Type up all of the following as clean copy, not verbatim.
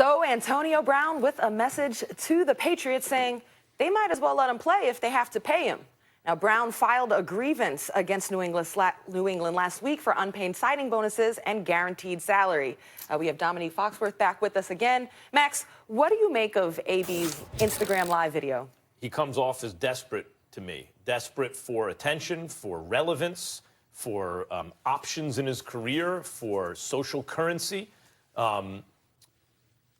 So Antonio Brown with a message to the Patriots saying they might as well let him play if they have to pay him. Now, Brown filed a grievance against New England last week for unpaid signing bonuses and guaranteed salary. We have Dominique Foxworth back with us again. Max, what do you make of AB's Instagram Live video? He comes off as desperate to me. Desperate for attention, for relevance, for options in his career, for social currency.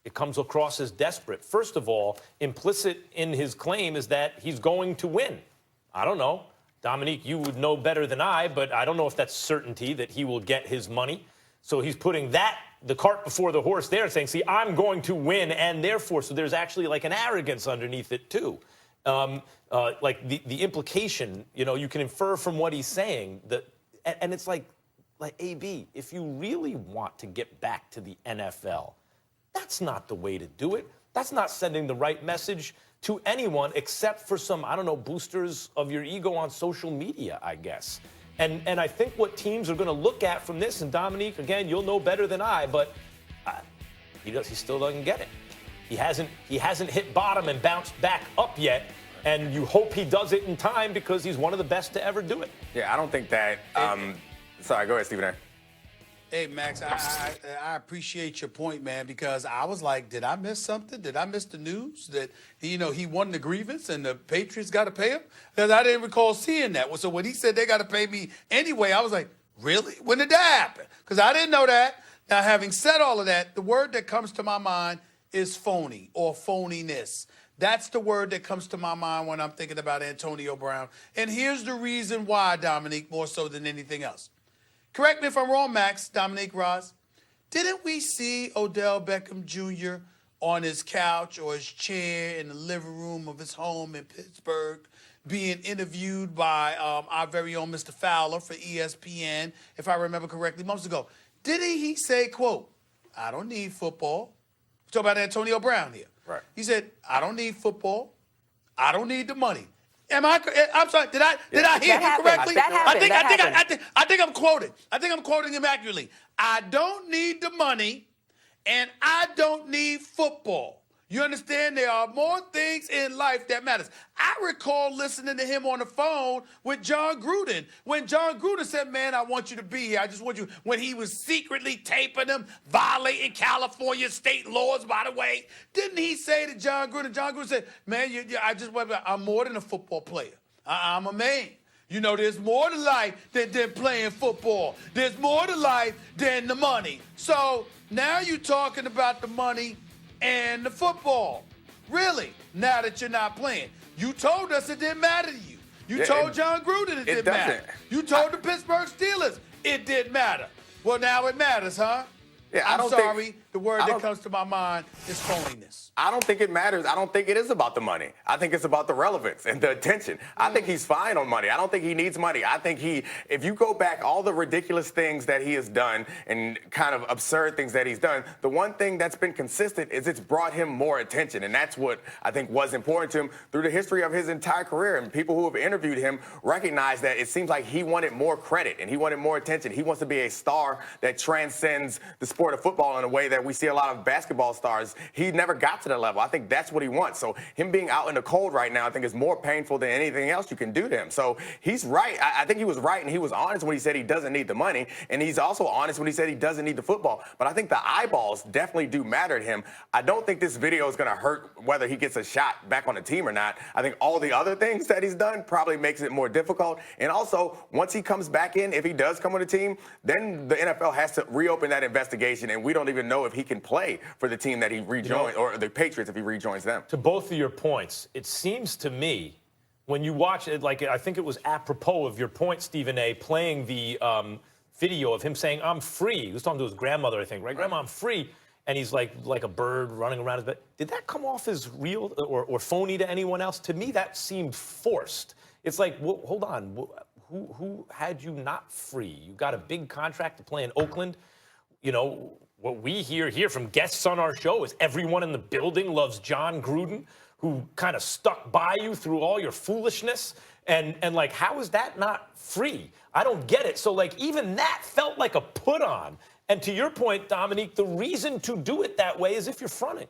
It comes across as desperate. First of all, implicit in his claim is that he's going to win. I don't know. Dominique, you would know better than I, but I don't know if that's certainty that he will get his money. So he's putting the cart before the horse there, saying, see, I'm going to win, and therefore, so there's actually like an arrogance underneath it, too. Like the implication, you can infer from what he's saying, that, and it's like AB, if you really want to get back to the NFL, that's not the way to do it. That's not sending the right message to anyone except for some, I don't know, boosters of your ego on social media, I guess. And I think what teams are going to look at from this, and Dominique, again, you'll know better than I, but he still doesn't get it. He hasn't hit bottom and bounced back up yet, and you hope he does it in time because he's one of the best to ever do it. Yeah, I don't think that. Sorry, go ahead, Stephen A. Hey, Max, I appreciate your point, man, because I was like, did I miss something? Did I miss the news that, he won the grievance and the Patriots got to pay him? Because I didn't recall seeing that. So when he said they got to pay me anyway, I was like, really? When did that happen? Because I didn't know that. Now, having said all of that, the word that comes to my mind is phony or phoniness. That's the word that comes to my mind when I'm thinking about Antonio Brown. And here's the reason why, Dominique, more so than anything else. Correct me if I'm wrong, Max, Dominique, Roz. Didn't we see Odell Beckham Jr. on his couch or his chair in the living room of his home in Pittsburgh being interviewed by our very own Mr. Fowler for ESPN, if I remember correctly, months ago? Didn't he say, quote, I don't need football? We're talking about Antonio Brown here. Right. He said, I don't need football. I don't need the money. I'm sorry. Did I hear you correctly? I think I'm quoting. I think I'm quoting him accurately. I don't need the money, and I don't need football. You understand? There are more things in life that matters. I recall listening to him on the phone with John Gruden when John Gruden said, man, I want you to be here. I just want you, when he was secretly taping them, violating California state laws, by the way. Didn't he say to John Gruden said, man, I'm more than a football player. I'm a man. There's more to life than playing football. There's more to life than the money. So now you're talking about the money and the football. Really, now that you're not playing. You told us it didn't matter to you. You told John Gruden it didn't matter. You told the Pittsburgh Steelers it didn't matter. Well, now it matters, huh? Yeah, I'm sorry. The word that comes to my mind is phoniness. I don't think it matters. I don't think it is about the money. I think it's about the relevance and the attention. I think he's fine on money. I don't think he needs money. I think if you go back all the ridiculous things that he has done and kind of absurd things that he's done, the one thing that's been consistent is it's brought him more attention. And that's what I think was important to him through the history of his entire career. And people who have interviewed him recognize that it seems like he wanted more credit and he wanted more attention. He wants to be a star that transcends the sport of football in a way that we see a lot of basketball stars. He never got to that level. I think that's what he wants. So him being out in the cold right now, I think is more painful than anything else you can do to him. So he's right. I think he was right, and he was honest when he said he doesn't need the money, and he's also honest when he said he doesn't need the football. But I think the eyeballs definitely do matter to him. I don't think this video is going to hurt whether he gets a shot back on the team or not. I think all the other things that he's done probably makes it more difficult. And also, once he comes back in, if he does come on the team, then the NFL has to reopen that investigation, and we don't even know if he can play for the team that he rejoins, or the Patriots if he rejoins them. To both of your points, it seems to me, when you watch it, like I think it was apropos of your point, Stephen A., playing the video of him saying, I'm free. He was talking to his grandmother, I think, right? Grandma, I'm free. And he's like a bird running around his bed. Did that come off as real or phony to anyone else? To me, that seemed forced. It's like, well, hold on. Who had you not free? You got a big contract to play in Oakland. What we hear here from guests on our show is everyone in the building loves John Gruden, who kind of stuck by you through all your foolishness. And like, how is that not free? I don't get it. So, like, even that felt like a put on. And to your point, Dominique, the reason to do it that way is if you're fronting.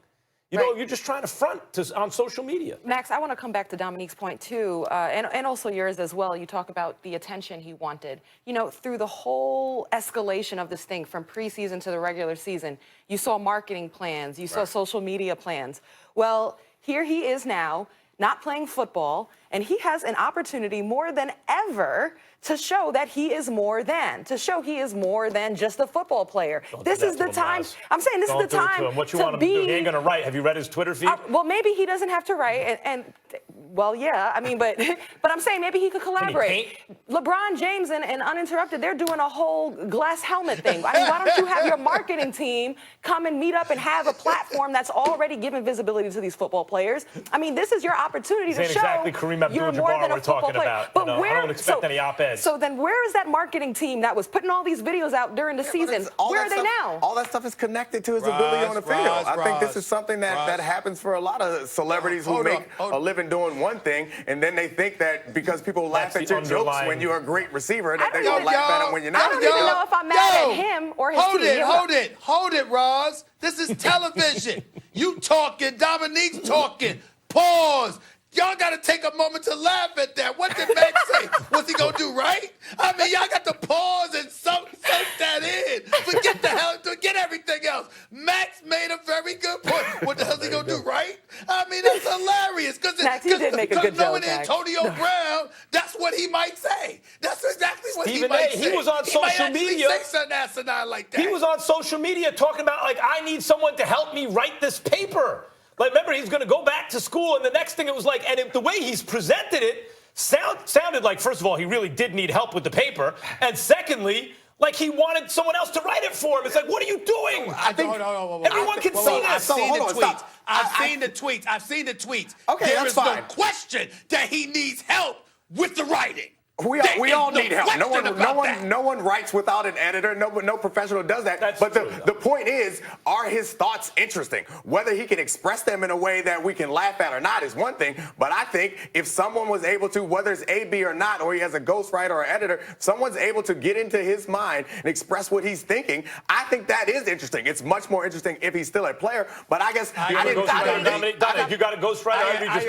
You know, you're just trying to front on social media. Max, I want to come back to Dominique's point, too, and also yours as well. You talk about the attention he wanted. You know, through the whole escalation of this thing from preseason to the regular season, you saw marketing plans, you saw social media plans. Well, here he is now, not playing football, and he has an opportunity more than ever to show that he is more than, just a football player. This is the time. I'm saying this is the time what you want him to do? He ain't going to write. Have you read his Twitter feed? Well, maybe he doesn't have to write, well, yeah. I mean, but I'm saying maybe he could collaborate. LeBron James and Uninterrupted, they're doing a whole glass helmet thing. I mean, why don't you have your marketing team come and meet up and have a platform that's already giving visibility to these football players? I mean, this is your opportunity to show exactly Kareem you're more than Abdul-Jabbar a we're football talking player. about. But I don't expect any op-eds. So then where is that marketing team that was putting all these videos out during the season? Where are they now? All that stuff is connected to his ability on the field. I think this is something that happens for a lot of celebrities who make a living doing one thing, and then they think that because people laugh at your jokes when you're a great receiver, that they're going to laugh at them when you're not. I don't even know if I'm mad at him or his team. Hold it, Roz. This is television. You talking, Dominique's talking. Pause. Y'all got to take a moment to laugh at that. What did Max say? What's he going to do, right? I mean, y'all got to pause and soak that in. Forget everything else. Max made a very good point. What the hell is he going to do, right? I mean, that's hilarious. Because knowing Antonio Brown, that's what he might say. That's exactly what he might say. He was on social media. Say something asinine like that. He was on social media talking about, like, I need someone to help me write this paper. Like, remember, he's going to go back to school, and the next thing it was like, and the way he's presented it sounded like, first of all, he really did need help with the paper, and secondly, like he wanted someone else to write it for him. It's like, what are you doing? I think everyone can see this. I've seen the tweets. Okay, there that's is fine. no question that he needs help with the writing. We all need help. No one writes without an editor. No professional does that. But the point is, are his thoughts interesting? Whether he can express them in a way that we can laugh at or not is one thing. But I think if someone was able to, whether it's A/B or not, or he has a ghostwriter or editor, if someone's able to get into his mind and express what he's thinking, I think that is interesting. It's much more interesting if he's still a player. But I guess Dominic, you got a ghostwriter? You just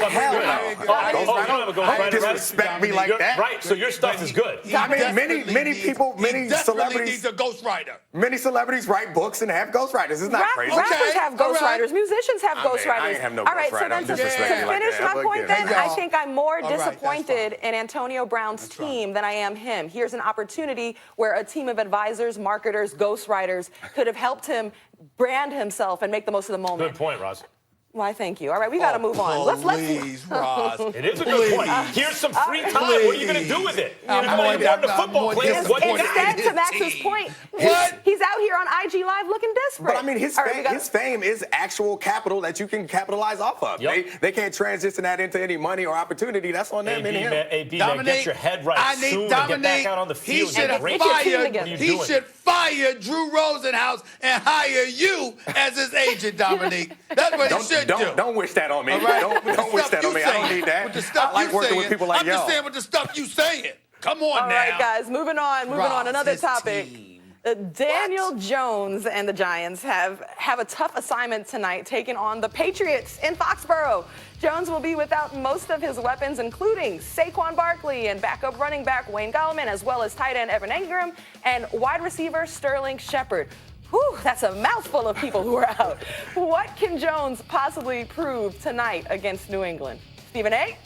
disrespect me like that. Right. So your stuff is good. I mean, many celebrities needs a ghostwriter. Many celebrities write books and have ghostwriters. It's not crazy. Rappers have ghostwriters. Musicians have ghostwriters. I ain't have no All right, so then to finish my point, I think I'm more disappointed in Antonio Brown's team than I am him. Here's an opportunity where a team of advisors, marketers, ghostwriters could have helped him brand himself and make the most of the moment. Good point, Roz. Why, thank you. All right, we got to move on. Please, Roz. It is a good point. Here's some free time. What are you going to do with it? You're going to football players. Instead, to Max's point, he's out here on IG Live looking desperate. But I mean, his fame is actual capital that you can capitalize off of. Yep. They can't transition that into any money or opportunity. That's on them and him. AB, man, get your head right soon and get back out on the field. He should fire Drew Rosenhaus and hire you as his agent, Dominique. That's what he should do. Don't wish that on me. Right. Don't wish that on me. I don't need that. I like working with people like y'all. I'm just saying with the stuff you saying. Come on now. All right, guys, moving on. Another topic. Daniel Jones and the Giants have a tough assignment tonight, taking on the Patriots in Foxborough. Jones will be without most of his weapons, including Saquon Barkley and backup running back Wayne Gallman, as well as tight end Evan Ingram and wide receiver Sterling Shepard. Whew, that's a mouthful of people who are out. What can Jones possibly prove tonight against New England? Stephen A.?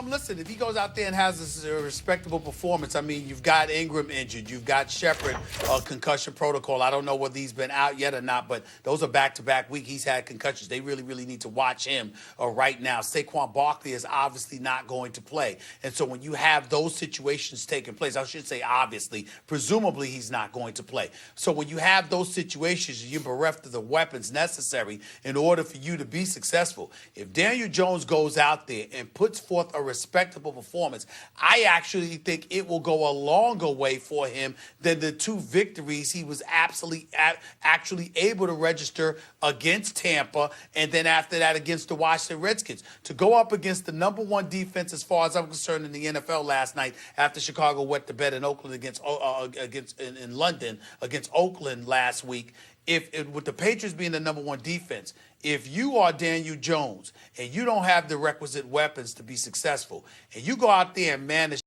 Listen, if he goes out there and has a respectable performance, I mean, you've got Ingram injured. You've got Shepard, concussion protocol. I don't know whether he's been out yet or not, but those are back-to-back week. He's had concussions. They really, really need to watch him right now. Saquon Barkley is obviously not going to play. And so when you have those situations taking place, I should say obviously, presumably he's not going to play. So when you have those situations, you're bereft of the weapons necessary in order for you to be successful. If Daniel Jones goes out there and puts forth forth a respectable performance. I actually think it will go a longer way for him than the 2 victories he was actually able to register against Tampa, and then after that against the Washington Redskins. To go up against the #1 defense, as far as I'm concerned, in the NFL last night, after Chicago wet the bed in Oakland in London against Oakland last week. With the Patriots being the #1 defense, if you are Daniel Jones and you don't have the requisite weapons to be successful, and you go out there and manage